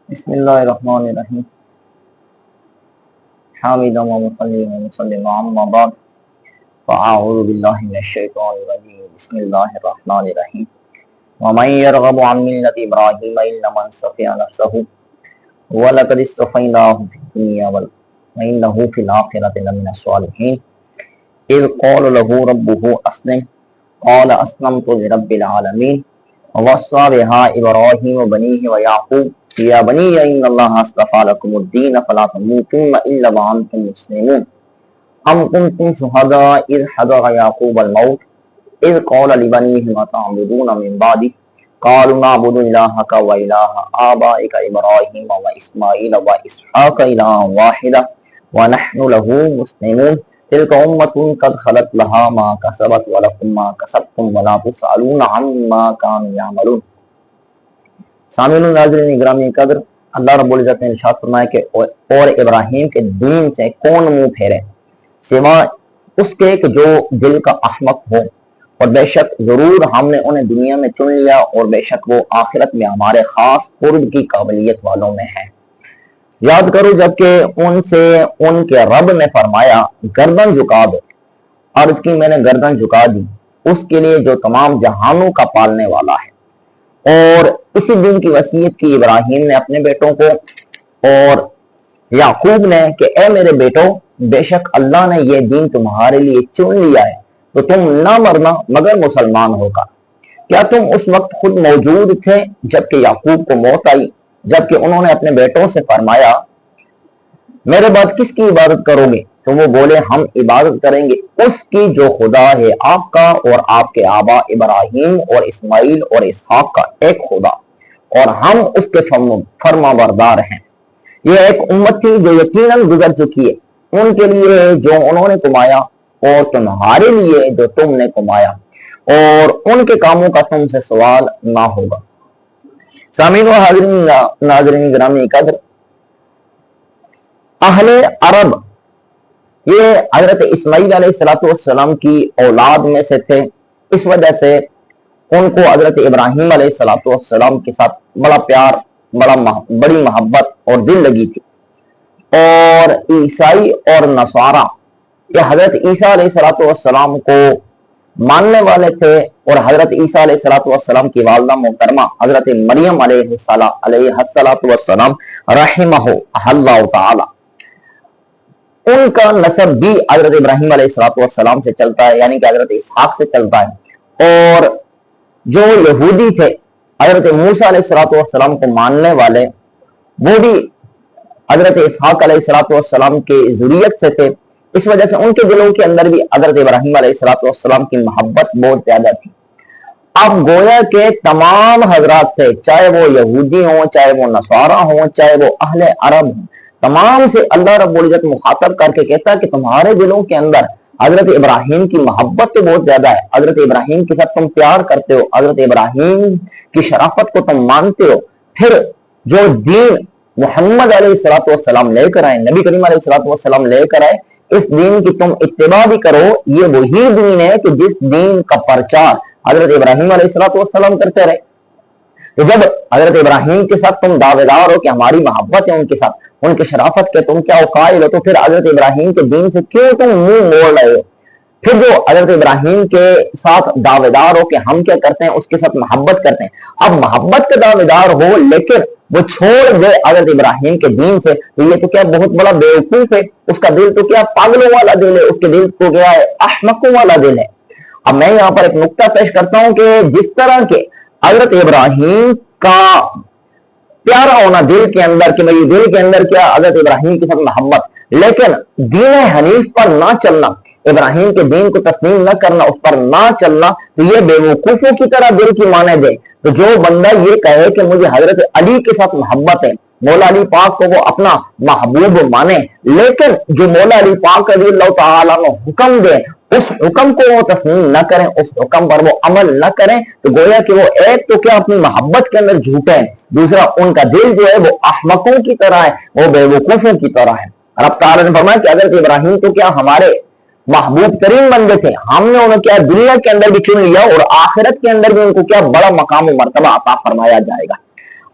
بسم اللہ الرحمن الرحیم حامد و مصلی و مسلم اما بعد فاعوذ باللہ من الشیطان الرجیم بسم اللہ الرحمن الرحیم ومن يرغب عن ملة ابراہیم الا من صفی نفسه ولقد اصطفیناه فی الدنیا وانه فی الآخرۃ لمن الصالحین اذ قال له ربه اسلم قال اسلمت لرب العالمین ووصى بها ابراہیم بنیہ ویعقوب یا بنی ان اللہ اصطفى لكم الدین فلا تموتن الا وانتم مسلمون ام کنتم شہداء اذ حضر یعقوب الموت اذ قال لبنیہ ما تعبدون من بعدی قالوا نعبد الہک و الہ آبائک ابراہیم و اسماعیل و اسحاق الہا واحدا ونحن له مسلمون تلک امۃ قد خلت لها ما کسبت ولکم ما کسبتم ولا تسألون عما كانوا يعملون۔ سامعین و ناظرین گرامی قدر، اللہ رب العزت نے ارشاد فرمایا کہ اور ابراہیم کے دین سے کون منہ پھیرے سوا اس کے کہ جو دل کا احمق ہو، اور بے شک ضرور ہم نے انہیں دنیا میں چن لیا اور بے شک وہ آخرت میں ہمارے خاص قرب کی قابلیت والوں میں ہیں۔ یاد کرو جب کہ ان سے ان کے رب نے فرمایا گردن جھکا دو، عرض کی میں نے گردن جھکا دی اس کے لیے جو تمام جہانوں کا پالنے والا ہے، اور اسی دن کی وصیت کی ابراہیم نے اپنے بیٹوں کو اور یعقوب نے کہ اے میرے بیٹو، بے شک اللہ نے یہ دین تمہارے لیے چن لیا ہے تو تم نہ مرنا مگر مسلمان ہوگا۔ کیا تم اس وقت خود موجود تھے جب کہ یعقوب کو موت آئی، جب کہ انہوں نے اپنے بیٹوں سے فرمایا میرے بعد کس کی عبادت کرو گے؟ تو وہ بولے ہم عبادت کریں گے اس کی جو خدا ہے آپ کا اور آپ کے آبا ابراہیم اور اسماعیل اور اسحاق کا ایک خدا، اور ہم اس کے فرما بردار ہیں۔ یہ ایک امت تھی جو یقیناً گزر چکی ہے، ان کے لیے جو انہوں نے کمایا اور تمہارے لیے جو تم نے کمایا، اور ان کے کاموں کا تم سے سوال نہ ہوگا۔ سامعین و ناظرین گرامی قدر، اہل عرب یہ حضرت اسماعیل علیہ السلام کی اولاد میں سے تھے، اس وجہ سے ان کو حضرت ابراہیم علیہ السلام کے ساتھ بڑا پیار، بڑی محبت اور دل لگی تھی۔ اور عیسائی اور نصارہ یہ حضرت عیسیٰ علیہ السلام کو ماننے والے تھے، اور حضرت عیسیٰ علیہ السلام کی والدہ محترمہ حضرت مریم علیہ السلام رحمہ اللہ تعالی، ان کا نسب بھی حضرت ابراہیم علیہ السلام سے چلتا ہے، یعنی کہ حضرت اسحاق سے چلتا ہے۔ اور جو یہودی تھے حضرت موسیٰ علیہ السلام کو ماننے والے، وہ بھی حضرت اسحاق علیہ السلام کے ذریت سے تھے، اس وجہ سے ان کے دلوں کے اندر بھی حضرت ابراہیم علیہ السلام کی محبت بہت زیادہ تھی۔ اب گویا کہ تمام حضرات سے، چاہے وہ یہودی ہوں، چاہے وہ نصارہ ہوں، چاہے وہ اہل عرب ہوں، تمام سے اللہ رب العزت مخاطب کر کے کہتا کہ تمہارے دلوں کے اندر حضرت ابراہیم کی محبت تو بہت زیادہ ہے، حضرت ابراہیم کے ساتھ تم پیار کرتے ہو، حضرت ابراہیم کی شرافت کو تم مانتے ہو، پھر جو دین محمد علیہ السلام لے کر آئے، نبی کریم علیہ السلام لے کر آئے، اس دین کی تم اتباع بھی کرو۔ یہ وہی دین ہے کہ جس دین کا پرچار حضرت ابراہیم علیہ السلام کرتے رہے۔ تو جب حضرت ابراہیم کے ساتھ تم دعوے دار ہو کہ ہماری محبت ہے ان کے ساتھ، ان کی شرافت کے تم کیا قائل ہو، تو پھر حضرت ابراہیم کے دین سے کیوں تم منہ موڑ رہے ہو؟ پھر جو حضرت ابراہیم کے ساتھ دعوے دار ہو کہ ہم کیا کرتے ہیں، اس کے ساتھ محبت کرتے ہیں، اب محبت کا دعوے دار ہو لیکن وہ چھوڑ دے حضرت ابراہیم کے دین سے، تو یہ تو کیا بہت بڑا بیوقوف ہے، اس کا دل تو کیا پاگلوں والا دل ہے، اس کے دل تو کیا ہے احمقوں والا دل ہے۔ اب میں یہاں پر ایک نقطہ پیش کرتا ہوں کہ جس طرح کے حضرت ابراہیم کا پیارا ہونا دل کے اندر، کہ میری دل کے اندر کیا حضرت ابراہیم کے ساتھ محبت، لیکن دین حنیف پر نہ چلنا، ابراہیم کے دین کو تسلیم نہ کرنا، اس پر نہ چلنا، تو یہ بے وقوفوں کی طرح دل کی مانے دے۔ تو جو بندہ یہ کہے کہ مجھے حضرت علی کے ساتھ محبت ہے، مولا علی پاک کو وہ اپنا محبوب مانے، لیکن جو مولا علی پاک رضی اللہ تعالیٰ عنہ حکم دے اس حکم کو وہ تسلیم نہ کریں، اس حکم پر وہ عمل نہ کریں، تو گویا کہ وہ ایک تو کیا اپنی محبت کے اندر جھوٹے ہیں، دوسرا ان کا دل جو ہے وہ احمقوں کی طرح ہے، وہ بے وقوفوں کی طرح ہے۔ رب تعالیٰ نے فرمایا کہ حضرت ابراہیم تو کیا ہمارے محبوب ترین بندے تھے، ہم نے انہیں کیا دنیا کے اندر بھی چن لیا اور آخرت کے اندر بھی ان کو کیا بڑا مقام و مرتبہ عطا فرمایا جائے گا۔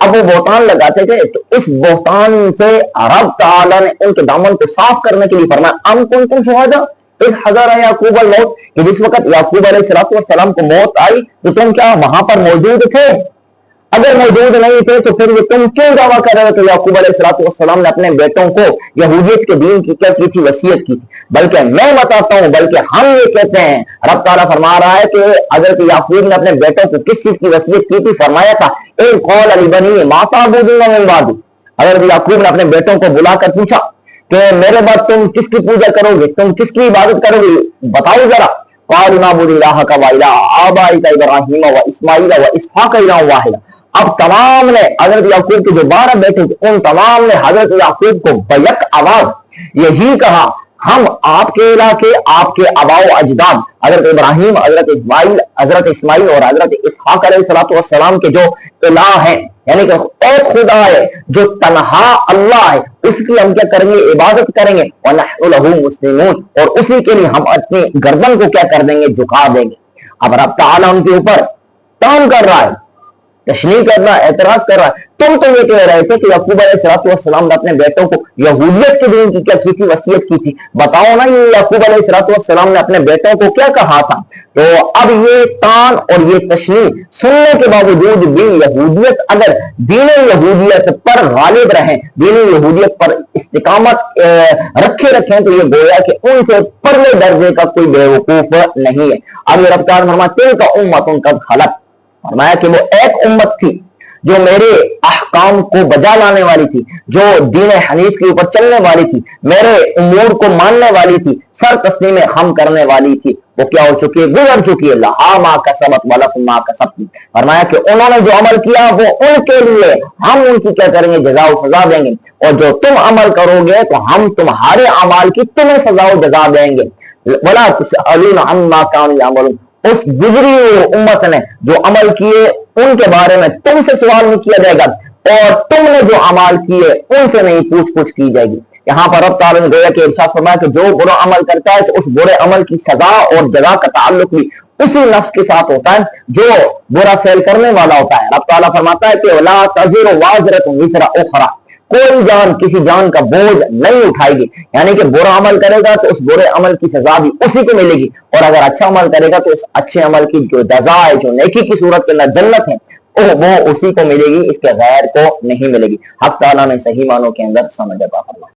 اب وہ بہتان لگاتے تھے، تو اس بہتان سے رب تعالیٰ نے ان کے دامن کو صاف کرنے کے لیے فرمایا ام کنتم شہداء اذ حضر یعقوب الموت، کہ جس وقت یعقوب علیہ السلام کو موت آئی تو تم کیا وہاں پر موجود تھے؟ اگر موجود نہیں تھے تو پھر تم کیوں دعویٰ کر رہے تھے یعقوب علیہ السلام نے اپنے بیٹوں کو یہودیت کے دین کی کیا کی تھی؟ وصیت کی تھی۔ بلکہ میں بتاتا ہوں، بلکہ ہم یہ کہتے ہیں، رب تعالیٰ فرما رہا ہے کہ حضرت یعقوب نے اپنے بیٹوں کو کس چیز کی وصیت کی تھی؟ فرمایا تھا اے قول لبنی ما تعبدون من بعدی، حضرت یعقوب نے اپنے بیٹوں کو بلا کر پوچھا کہ میرے بعد تم کس کی پوجا کرو گے، تم کس کی عبادت کرو گے، بتاؤ ذرا۔ قالوا نعبد الہک والہ آبائک ابراہیم واسماعیل واسحاق الہا واحدا، اب تمام نے حضرت یعقوب کے جو 12 بیٹے تھے ان تمام نے حضرت یعقوب کو بیک آواز یہی کہا ہم آپ کے الہ کے، آپ کے آباء و اجداد حضرت ابراہیم، حضرت اسماعیل اور حضرت اسحاق علیہ السلام کے جو الہ ہیں، یعنی کہ ایک خدا ہے جو تنہا اللہ ہے، اس کی ہم کیا کریں گے؟ عبادت کریں گے۔ وَنَحْنُ لَهُ مُسْلِمُونَ، اور اسی کے لیے ہم اپنی گردن کو کیا کر دیں گے؟ جھکا دیں گے۔ اب رب تعالیٰ ان کے اوپر کام کر رہا ہے، تشنیع کر رہا ہے، اعتراض کر رہا ہے۔ تم تو یہ کہہ رہے تھے کہ یعقوب علیہ السلام نے اپنے بیٹوں کو یہودیت کے دین کی کیا کی تھی؟ وصیت کی تھی۔ بتاؤ نا یہ یعقوب علیہ السلام نے اپنے بیٹوں کو کیا کہا تھا؟ تو اب یہ تان اور یہ تشنیع سننے کے باوجود بھی یہودیت اگر دین یہودیت پر غالب رہیں، دین یہودیت پر استقامت رکھیں تو یہ گویا کہ ان سے پرلے درجے کا کوئی بیوقوف نہیں ہے۔ اب یہ رب تعالیٰ فرماتے ہیں کہ امت قد خلت، فرمایا کہ وہ ایک امت تھی جو میرے احکام کو بجا لانے والی تھی، جو دین حنیف کے اوپر چلنے والی تھی، میرے امور کو ماننے والی تھی، سر تسلیم خم کرنے والی تھی، وہ کیا ہو چکی ہے؟ گزر چکی ہے۔ لہا ما کسبت ولکم ما کسبتم، فرمایا کہ انہوں نے جو عمل کیا وہ ان کے لیے، ہم ان کی کیا کریں گے؟ جزا و سزا دیں گے، اور جو تم عمل کرو گے تو ہم تمہارے اعمال کی تمہیں سزا و جزا دیں گے۔ ولا تسألون عما كانوا يعملون، اس گزری ہوئی امت نے جو عمل کیے ان کے بارے میں تم سے سوال نہیں کیا جائے گا، اور تم نے جو عمل کیے ان سے نہیں پوچھ کی جائے گی۔ یہاں پر رب تعالیٰ نے گویا کہ ارشاد فرمایا کہ جو برا عمل کرتا ہے تو اس برے عمل کی سزا اور جزا کا تعلق بھی اسی نفس کے ساتھ ہوتا ہے جو برا فعل کرنے والا ہوتا ہے۔ رب تعالیٰ فرماتا ہے کہ لا تزر وازرۃ وزر اخرى، کوئی جان کسی جان کا بوجھ نہیں اٹھائے گی، یعنی کہ برا عمل کرے گا تو اس برے عمل کی سزا بھی اسی کو ملے گی، اور اگر اچھا عمل کرے گا تو اس اچھے عمل کی جو جزا ہے، جو نیکی کی صورت کے اندر جنت ہے، وہ اسی کو ملے گی، اس کے غیر کو نہیں ملے گی۔ حق تعالیٰ نے صحیح معنوں کے اندر سمجھ عطا فرمائے۔